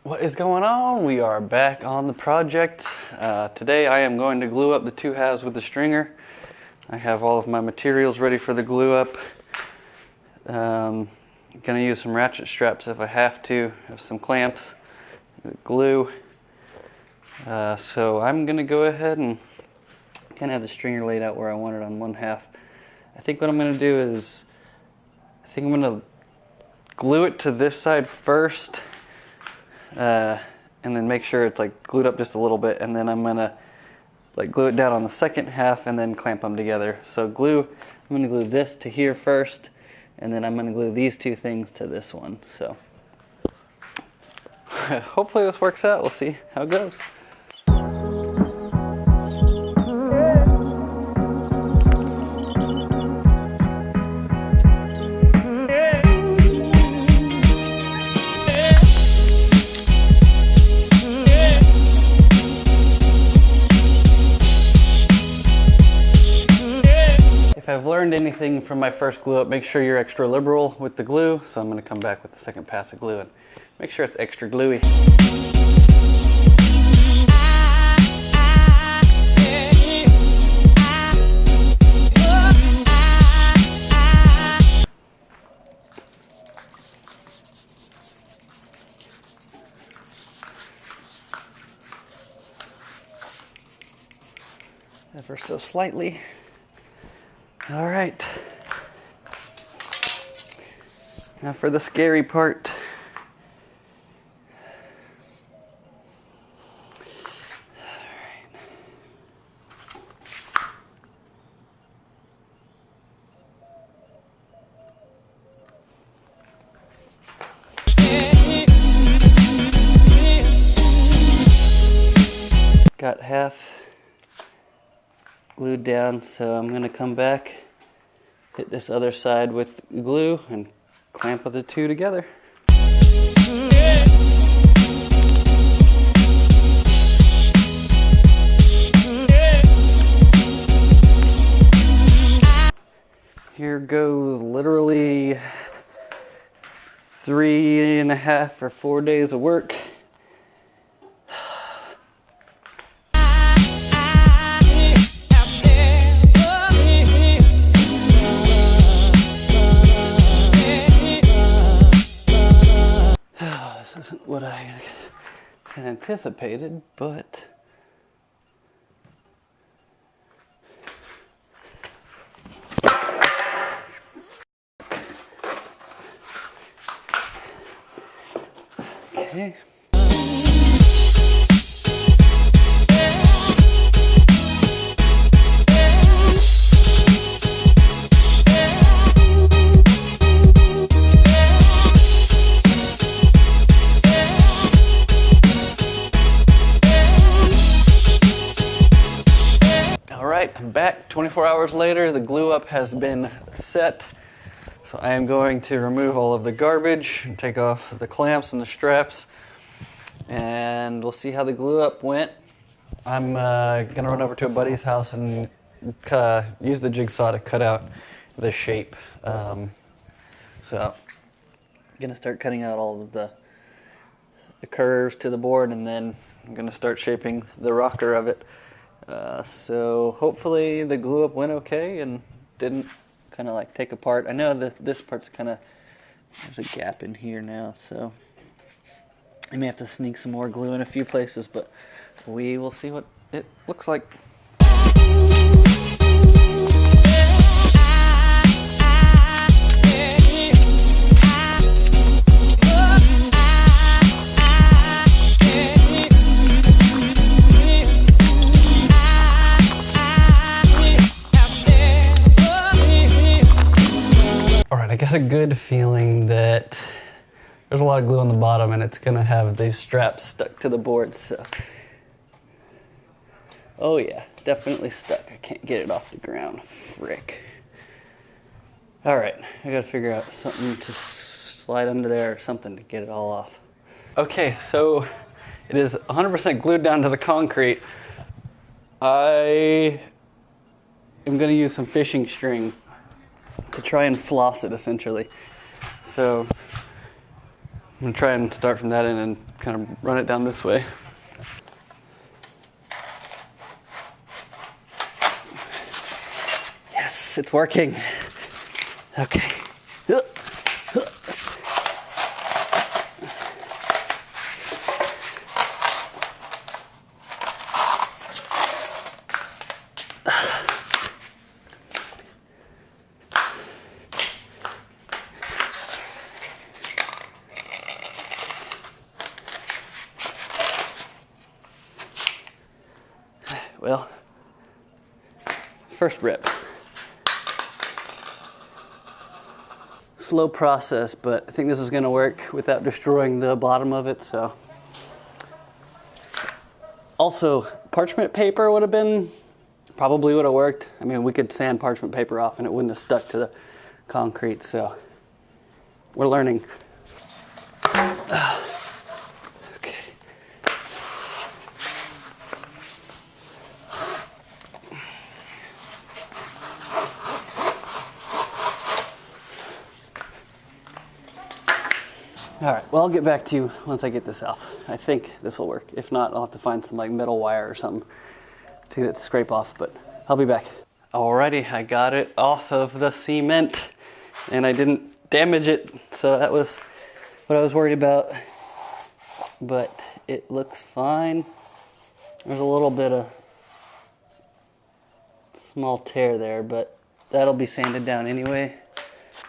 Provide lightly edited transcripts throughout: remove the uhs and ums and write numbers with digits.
What is going on? We are back on the project. Today I am going to glue up the two halves with the stringer. I have all of my materials ready for the glue up. I'm going to use some ratchet straps if I have to. Have some clamps, glue. So I'm going to go ahead and kind of have the stringer laid out where I want it on one half. I think what I'm going to do is, I'm going to glue it to this side first. And then make sure it's like glued up just a little bit, and then I'm gonna like glue it down on the second half and then clamp them together. So I'm gonna glue this to here first, and then I'm gonna glue these two things to this one. So hopefully this works out. We'll see how it goes. If I've learned anything from my first glue up, make sure you're extra liberal with the glue. So I'm going to come back with the second pass of glue and make sure it's extra gluey. Ever so slightly. All right, now for the scary part. Got half glued down, so I'm going to come back, hit this other side with glue, and clamp the two together. Here goes literally 3.5 or 4 days of work. This isn't what I had anticipated, but okay. I'm back 24 hours later. The glue up has been set. So I am going to remove all of the garbage, take off the clamps and the straps, and we'll see how the glue up went. I'm going to run over to a buddy's house and use the jigsaw to cut out the shape. So I'm going to start cutting out all of the curves to the board, and then I'm going to start shaping the rocker of it. So hopefully the glue up went okay and didn't kind of like take apart. I know that this part's kind of, there's a gap in here now, so I may have to sneak some more glue in a few places, but we will see what it looks like. I got a good feeling that there's a lot of glue on the bottom and it's going to have these straps stuck to the board. So, oh yeah, definitely stuck. I can't get it off the ground. Frick. All right, I got to figure out something to slide under there or something to get it all off. Okay, so it is 100% glued down to the concrete. I am going to use some fishing string to try and floss it essentially. So going to try and start from that end and kind of run it down this way. Yes, it's working. Okay. Well, first rip. Slow process, but I think this is going to work without destroying the bottom of it, so. Also, parchment paper probably would have worked. I mean, we could sand parchment paper off and it wouldn't have stuck to the concrete, so we're learning. Okay. All right, well, I'll get back to you once I get this off. I think this will work. If not, I'll have to find some like metal wire or something to get it to scrape off, but I'll be back. Alrighty, I got it off of the cement and I didn't damage it, so that was what I was worried about. But it looks fine. There's a little bit of small tear there, but that'll be sanded down anyway.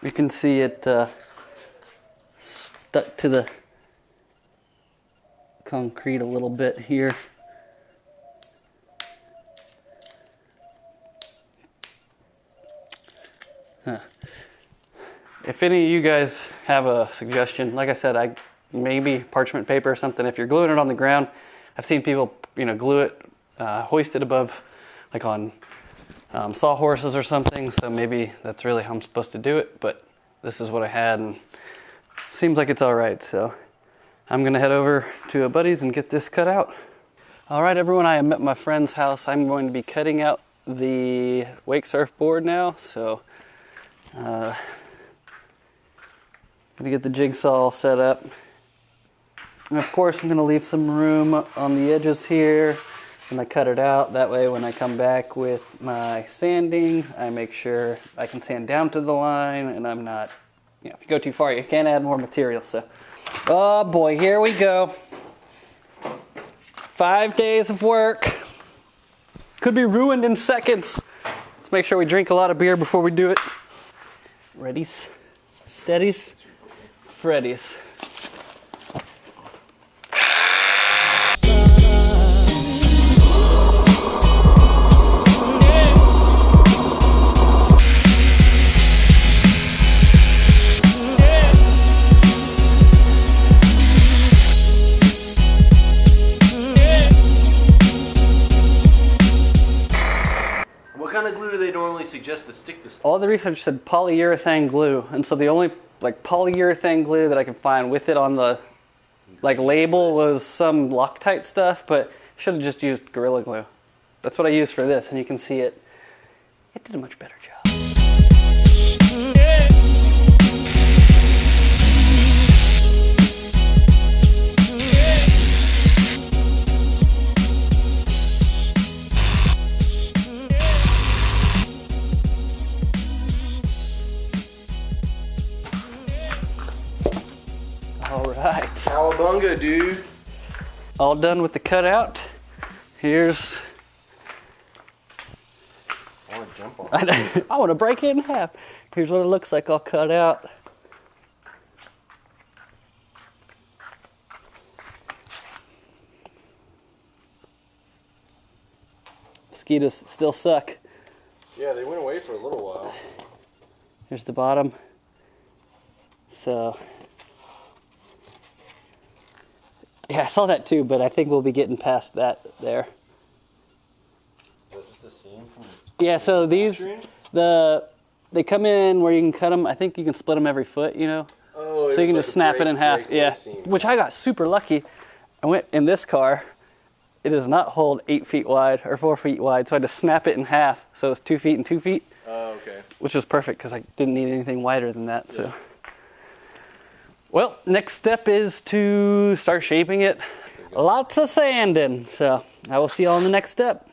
You can see it stuck to the concrete a little bit here. If any of you guys have a suggestion, like I said, maybe parchment paper or something. If you're gluing it on the ground, I've seen people, glue it, hoist it above, like on sawhorses or something. So maybe that's really how I'm supposed to do it. But this is what I had, and seems like it's all right. So I'm gonna head over to a buddy's and get this cut out. All right, everyone, I am at my friend's house. I'm going to be cutting out the Wakesurf board now. So gonna get the jigsaw all set up. And of course, I'm gonna leave some room on the edges here when I cut it out. That way, when I come back with my sanding, I make sure I can sand down to the line and I'm not, if you go too far, you can't add more material. So, oh boy, here we go. 5 days of work. Could be ruined in seconds. Let's make sure we drink a lot of beer before we do it. Readies, steadies, Freddy's. What kind of glue do they normally suggest to stick this? All the research said polyurethane glue, and so the only polyurethane glue that I could find with it on the label was some Loctite stuff, but should have just used Gorilla Glue. That's what I used for this, and you can see it did a much better job. All right. Cowabunga, dude. All done with the cutout. Here's. I want to jump on it. I want to break it in half. Here's what it looks like all cut out. Mosquitoes still suck. Yeah, they went away for a little while. Here's the bottom. So. Yeah, I saw that too, but I think we'll be getting past that there. Is that just a seam from Yeah, so these, they come in where you can cut them. I think you can split them every foot, Oh, so you can just snap it in half. Yeah, which I got super lucky. I went in this car. It does not hold 8 feet wide or 4 feet wide, so I had to snap it in half. So it's 2 feet and 2 feet. Oh, okay. Which was perfect because I didn't need anything wider than that. So. Well, next step is to start shaping it. Lots of sanding, so I will see you all in the next step.